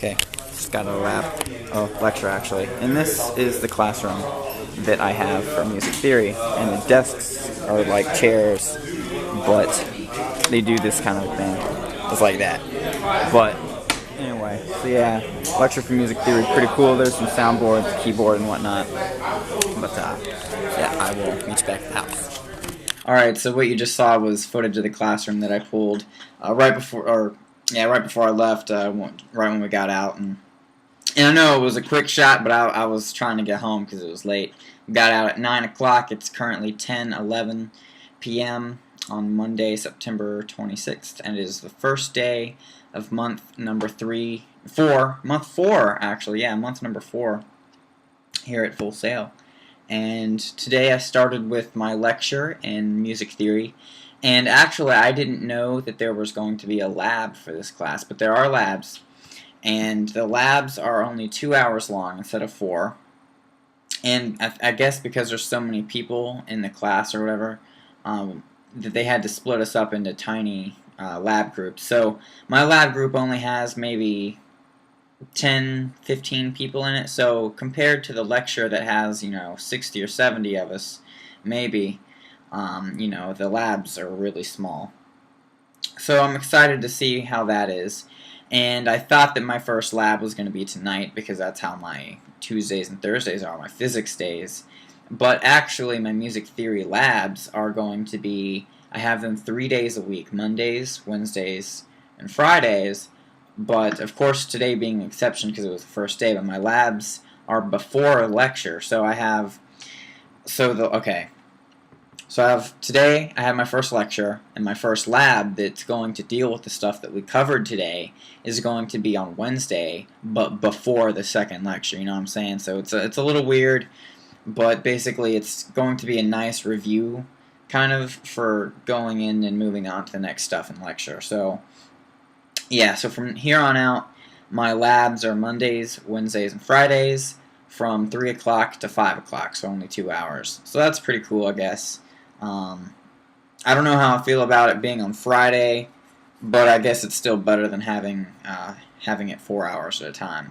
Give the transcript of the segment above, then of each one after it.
Okay, just got a lecture actually. And this is the classroom that I have for music theory. And the desks are like chairs, but they do this kind of thing. It's like that. But anyway, so yeah, lecture for music theory, pretty cool. There's some soundboards, keyboard, and whatnot. But yeah, I will meet you back at the house. Alright, so what you just saw was footage of the classroom that I pulled right before I left, right when we got out. And I know it was a quick shot, but I was trying to get home because it was late. Got out at 9 o'clock. It's currently 10:11 p.m. on Monday, September 26th, and it is the first day of month number 4, actually, yeah, month number 4 here at Full Sail. And today I started with my lecture in music theory, and actually I didn't know that there was going to be a lab for this class, but there are labs, and the labs are only 2 hours long instead of 4, and I guess because there's so many people in the class or whatever, that they had to split us up into tiny lab groups. So my lab group only has maybe 10, 15 people in it, so compared to the lecture that has, 60 or 70 of us, maybe, the labs are really small. So I'm excited to see how that is, and I thought that my first lab was going to be tonight because that's how my Tuesdays and Thursdays are, my physics days, but actually my music theory labs are going to be, I have them 3 days a week, Mondays, Wednesdays, and Fridays. But, of course, today being an exception because it was the first day, but my labs are before a lecture. So I have, today I have my first lecture, and my first lab that's going to deal with the stuff that we covered today is going to be on Wednesday, but before the second lecture, you know what I'm saying? So it's a little weird, but basically it's going to be a nice review, kind of, for going in and moving on to the next stuff in lecture. So yeah, so from here on out, my labs are Mondays, Wednesdays, and Fridays from 3 o'clock to 5 o'clock, so only 2 hours. So that's pretty cool, I guess. I don't know how I feel about it being on Friday, but I guess it's still better than having it 4 hours at a time.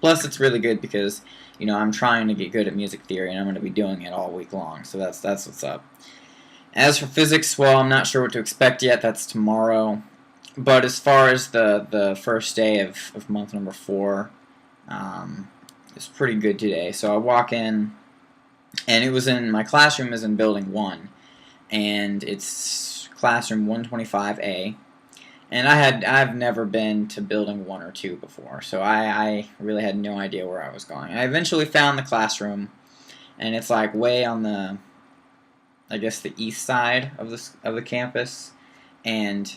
Plus, it's really good because, I'm trying to get good at music theory, and I'm going to be doing it all week long, so that's what's up. As for physics, well, I'm not sure what to expect yet. That's tomorrow. But as far as the first day of month number 4, it's pretty good today. So I walk in, and my classroom is in building 1, and it's classroom 125A. And I've never been to building 1 or 2 before, so I really had no idea where I was going. I eventually found the classroom, and it's like way on the, I guess, the east side of the campus, and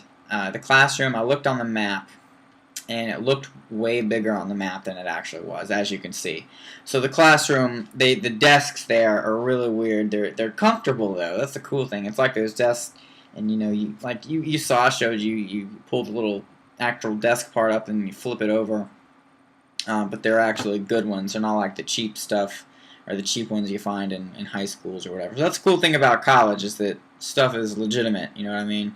the classroom, I looked on the map, and it looked way bigger on the map than it actually was, as you can see. So the classroom, the desks there are really weird. They're comfortable though. That's the cool thing. It's like those desks, and you saw, I showed you. You pull the little actual desk part up and you flip it over. But they're actually good ones. They're not like the cheap stuff or the cheap ones you find in high schools or whatever. So that's the cool thing about college, is that stuff is legitimate. You know what I mean?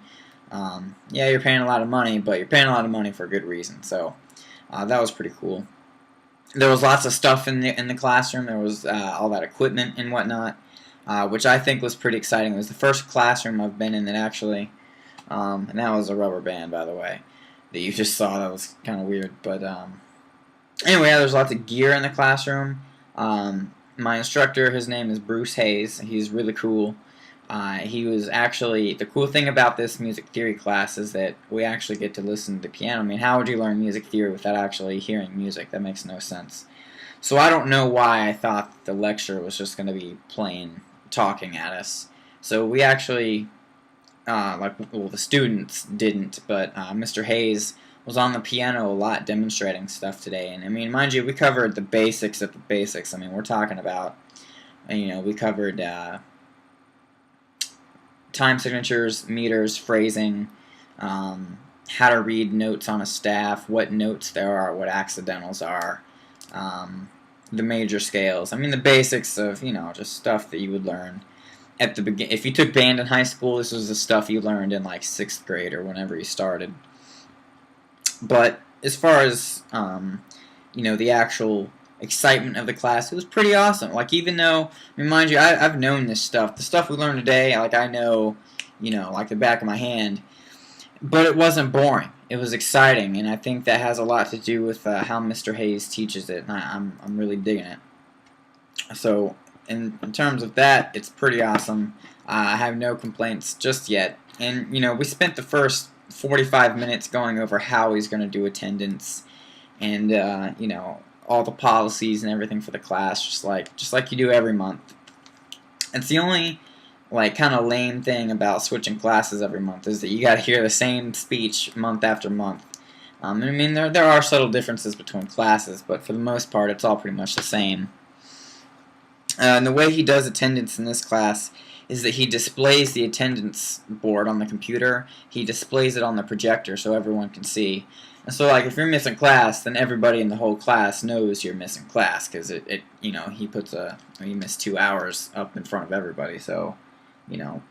Yeah, you're paying a lot of money, but you're paying a lot of money for a good reason. So that was pretty cool. There was lots of stuff in the classroom. There was all that equipment and whatnot, which I think was pretty exciting. It was the first classroom I've been in that actually, and that was a rubber band, by the way, that you just saw. That was kind of weird, but anyway, yeah, there's lots of gear in the classroom. My instructor, his name is Bruce Hayes. He's really cool. He was actually, the cool thing about this music theory class is that we actually get to listen to the piano. I mean, how would you learn music theory without actually hearing music? That makes no sense. So I don't know why I thought the lecture was just going to be plain talking at us. So we actually, the students didn't, but Mr. Hayes was on the piano a lot demonstrating stuff today. And I mean, mind you, we covered the basics of the basics. I mean, we're talking about, we covered time signatures, meters, phrasing, how to read notes on a staff, what notes there are, what accidentals are, the major scales. I mean, the basics of, just stuff that you would learn at the beginning. If you took band in high school, this was the stuff you learned in like 6th grade or whenever you started. But as far as the actual excitement of the class, it was pretty awesome. Like, even though, I mean, mind you, I've known this stuff. The stuff we learned today, like, I know, like the back of my hand. But it wasn't boring. It was exciting, and I think that has a lot to do with how Mr. Hayes teaches it, and I'm really digging it. So, in terms of that, it's pretty awesome. I have no complaints just yet. And, we spent the first 45 minutes going over how he's going to do attendance and, all the policies and everything for the class, just like you do every month. It's the only kind of lame thing about switching classes every month is that you got to hear the same speech month after month. I mean, there are subtle differences between classes, but for the most part, it's all pretty much the same. And the way he does attendance in this class is that he displays the attendance board on the computer. He displays it on the projector so everyone can see. And so, like, if you're missing class, then everybody in the whole class knows you're missing class because he puts you missed 2 hours up in front of everybody. So, you don't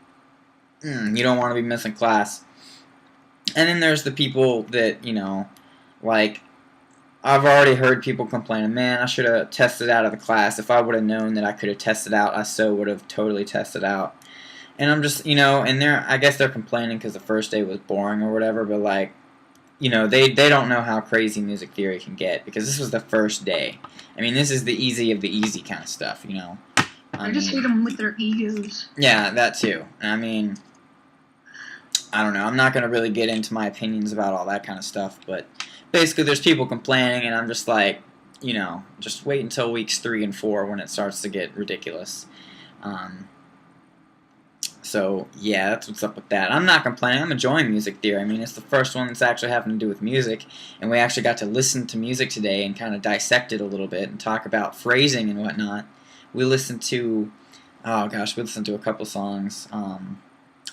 want to be missing class. And then there's the people that, like, I've already heard people complaining, man, I should have tested out of the class. If I would have known that I could have tested out, I so would have totally tested out. And I'm just, and I guess they're complaining because the first day was boring or whatever, but, like, they don't know how crazy music theory can get because this was the first day. I mean, this is the easy of the easy kind of stuff, I just hate them with their egos. Yeah, that too. I mean, I don't know. I'm not going to really get into my opinions about all that kind of stuff, but basically there's people complaining, and I'm just like, just wait until weeks 3 and 4 when it starts to get ridiculous. So, yeah, that's what's up with that. I'm not complaining. I'm enjoying music theory. I mean, it's the first one that's actually having to do with music, and we actually got to listen to music today and kind of dissect it a little bit and talk about phrasing and whatnot. We listened to, we listened to a couple songs.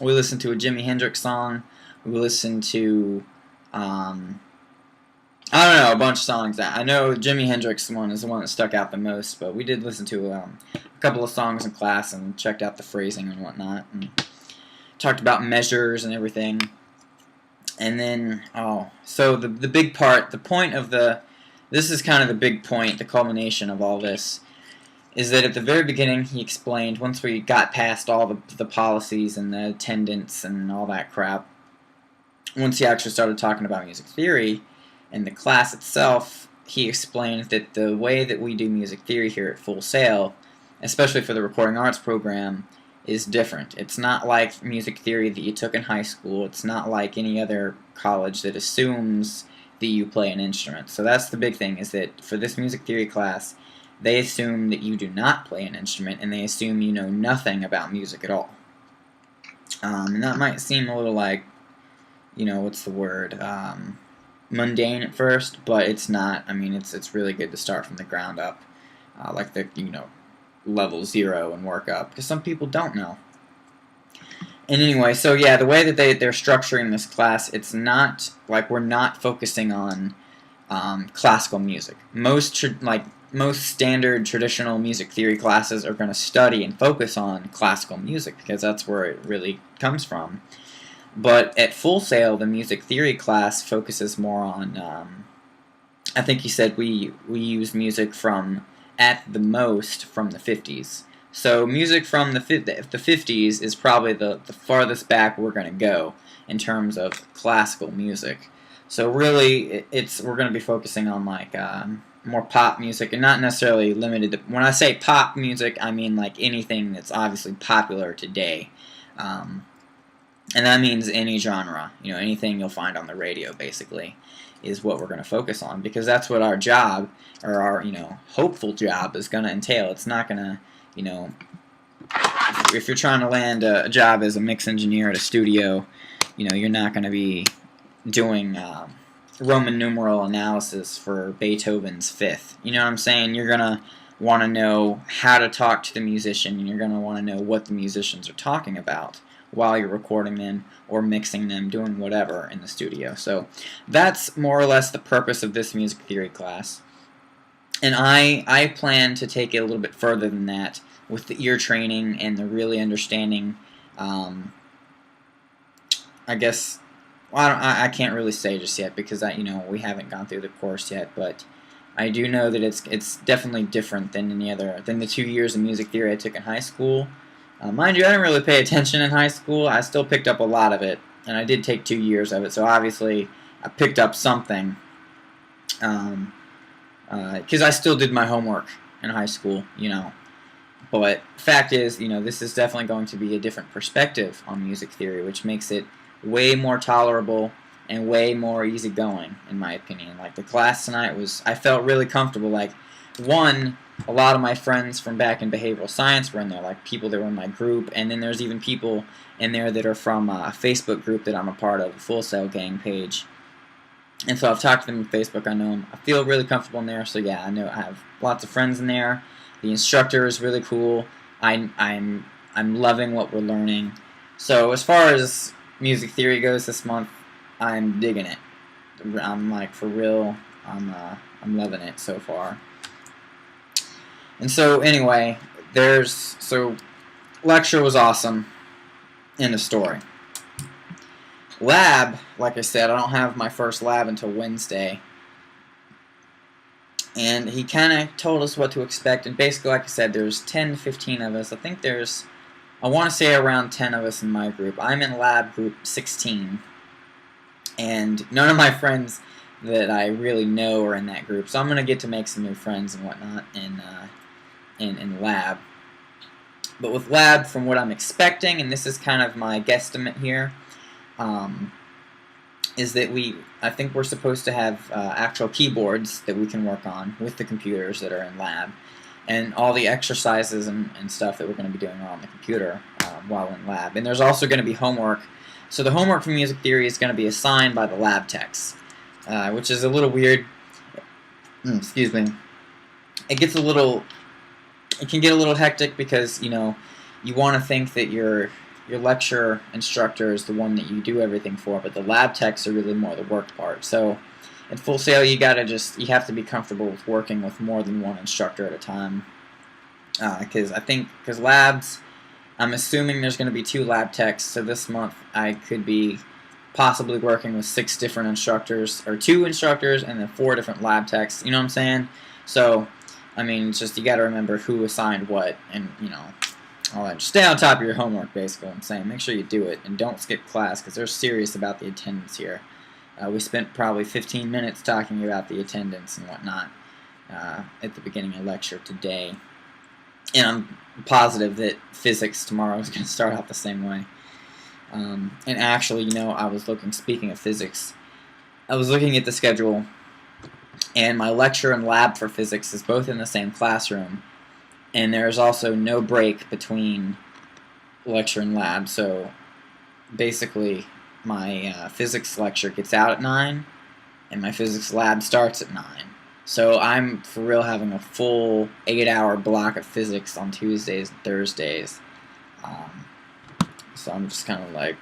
We listened to a Jimi Hendrix song. We listened to, I don't know, a bunch of songs. I know Jimi Hendrix one is the one that stuck out the most, but we did listen to a couple of songs in class and checked out the phrasing and whatnot, and talked about measures and everything. And then, so the big part, the point of this is kind of the big point, the culmination of all this, is that at the very beginning he explained, once we got past all the policies and the attendance and all that crap, once he actually started talking about music theory and the class itself, he explained that the way that we do music theory here at Full Sail, especially for the recording arts program, is different. It's not like music theory that you took in high school. It's not like any other college that assumes that you play an instrument. So that's the big thing, is that for this music theory class, they assume that you do not play an instrument, and they assume you know nothing about music at all. And that might seem a little like, what's the word, mundane at first, but it's not. I mean, it's really good to start from the ground up, like the, level 0 and work up, because some people don't know. And anyway, so yeah, the way that they're structuring this class, it's not, like, we're not focusing on classical music. Most standard traditional music theory classes are going to study and focus on classical music because that's where it really comes from. But at Full Sail, the music theory class focuses more on, I think he said we use music from, at the most, from the 50s. So music from the 50s is probably the farthest back we're going to go in terms of classical music. So really, we're going to be focusing on, like, more pop music, and not necessarily limited to, when I say pop music, I mean like anything that's obviously popular today. And that means any genre, anything you'll find on the radio, basically, is what we're going to focus on, because that's what our job, or our, hopeful job, is going to entail. It's not going to, if you're trying to land a job as a mix engineer at a studio, you're not going to be doing Roman numeral analysis for Beethoven's Fifth. You know what I'm saying? You're going to want to know how to talk to the musician, and you're going to want to know what the musicians are talking about while you're recording them or mixing them, doing whatever in the studio. So that's more or less the purpose of this music theory class. And I plan to take it a little bit further than that with the ear training and the really understanding, I guess, well, I can't really say just yet because we haven't gone through the course yet, but I do know that it's definitely different than the 2 years of music theory I took in high school. Mind you, I didn't really pay attention in high school. I still picked up a lot of it, and I did take 2 years of it, so obviously I picked up something. Because I still did my homework in high school, But fact is, this is definitely going to be a different perspective on music theory, which makes it way more tolerable and way more easygoing, in my opinion. Like, the class tonight I felt really comfortable. Like, one, a lot of my friends from back in behavioral science were in there, like people that were in my group, and then there's even people in there that are from a Facebook group that I'm a part of, the Full Sail Gang page. And so I've talked to them on Facebook. I know them. I feel really comfortable in there. So yeah, I have lots of friends in there. The instructor is really cool. I'm loving what we're learning. So as far as music theory goes this month, I'm digging it. I'm like, for real. I'm loving it so far. And so anyway, lecture was awesome. End of story. Lab, like I said, I don't have my first lab until Wednesday. And he kind of told us what to expect. And basically, like I said, there's 10 to 15 of us. I want to say around 10 of us in my group. I'm in lab group 16. And none of my friends that I really know are in that group. So I'm going to get to make some new friends and whatnot in lab. But with lab, from what I'm expecting, and this is kind of my guesstimate here, is that I think we're supposed to have actual keyboards that we can work on with the computers that are in lab, and all the exercises and stuff that we're going to be doing are on the computer while in lab. And there's also going to be homework. So the homework for music theory is going to be assigned by the lab techs, which is a little weird. Excuse me. It can get a little hectic because you want to think that your lecture instructor is the one that you do everything for, but the lab techs are really more the work part. So in Full Sail, you have to be comfortable with working with more than one instructor at a time. Because labs, I'm assuming there's going to be 2 lab techs. So this month I could be possibly working with 6 different instructors, or 2 instructors, and then 4 different lab techs. You know what I'm saying? So I mean, it's just you got to remember who assigned what, and all that. Just stay on top of your homework, basically. I'm saying, make sure you do it, and don't skip class because they're serious about the attendance here. We spent probably 15 minutes talking about the attendance and whatnot at the beginning of lecture today, and I'm positive that physics tomorrow is going to start out the same way. And actually, speaking of physics, I was looking at the schedule, and my lecture and lab for physics is both in the same classroom, and there's also no break between lecture and lab. So basically my physics lecture gets out at 9 and my physics lab starts at 9. So I'm for real having a full 8-hour block of physics on Tuesdays and Thursdays. So I'm just kind of like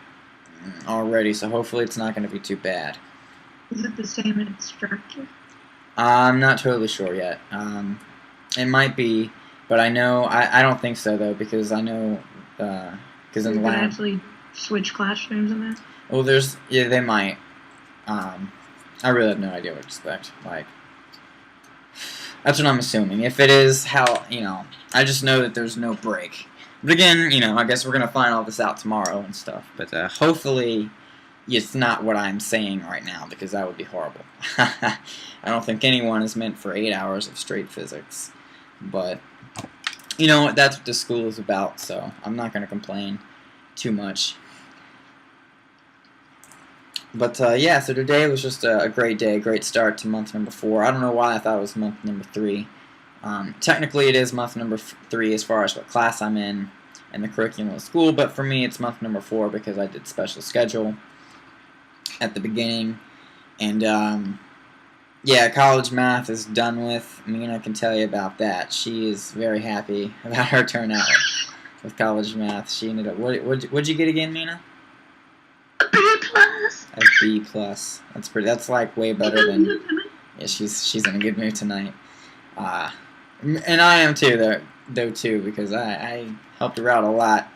already, so hopefully it's not going to be too bad. Is it the same instructor? I'm not totally sure yet. It might be, but I don't think so though, because I know, because in the lab, actually switch classrooms in there. Well, they might. I really have no idea what to expect. Like, that's what I'm assuming. If it is I just know that there's no break. But again, I guess we're gonna find all this out tomorrow and stuff. But hopefully, it's not what I'm saying right now, because that would be horrible. I don't think anyone is meant for 8 hours of straight physics. But that's what this school is about, so I'm not gonna complain too much. But yeah, so today was just a great day, a great start to month number 4. I don't know why I thought it was month number 3. Technically it is month number 3 as far as what class I'm in and the curriculum of the school, but for me it's month number 4 because I did special schedule at the beginning. And yeah, college math is done with. Mina can tell you about that. She is very happy about her turnout with college math. She ended up, what'd you get again, Mina? A B plus. A B plus. That's like way better than. Yeah, she's in a good mood tonight. And I am too, though too, because I helped her out a lot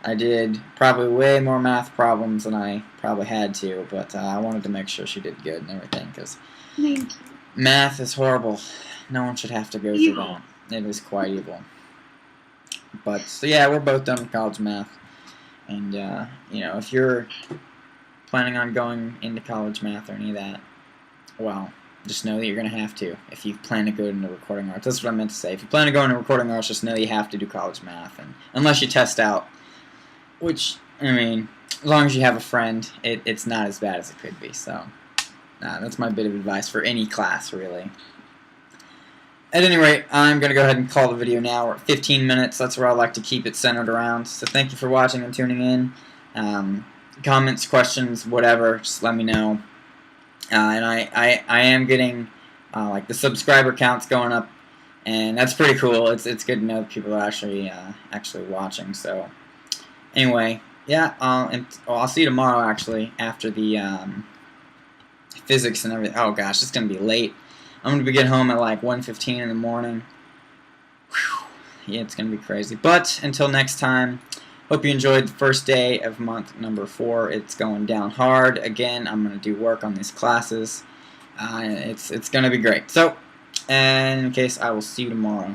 I did probably way more math problems than I probably had to, but I wanted to make sure she did good and everything, because Thank you. math is horrible. No one should have to go through that. It is quite evil. But, so yeah, we're both done with college math. And, you know, if you're planning on going into college math or any of that, well, just know that you're going to have to if you plan to go into recording arts. That's what I meant to say. If you plan to go into recording arts, just know you have to do college math. And unless you test out, which, I mean, as long as you have a friend, it's not as bad as it could be. So, that's my bit of advice for any class, really. At any rate, I'm going to go ahead and call the video now. We're at 15 minutes. That's where I like to keep it centered around. So thank you for watching and tuning in. Comments, questions, whatever, just let me know. And I am getting like the subscriber count's going up, and that's pretty cool. It's good to know that people are actually watching. So anyway, yeah, I'll see you tomorrow actually after the physics and everything. Oh gosh, it's gonna be late. I'm gonna be getting home at like 1:15 in the morning. Whew. Yeah, it's gonna be crazy. But until next time, hope you enjoyed the first day of month number 4. It's going down hard. Again, I'm gonna do work on these classes. It's gonna be great. So, in any case, I will see you tomorrow.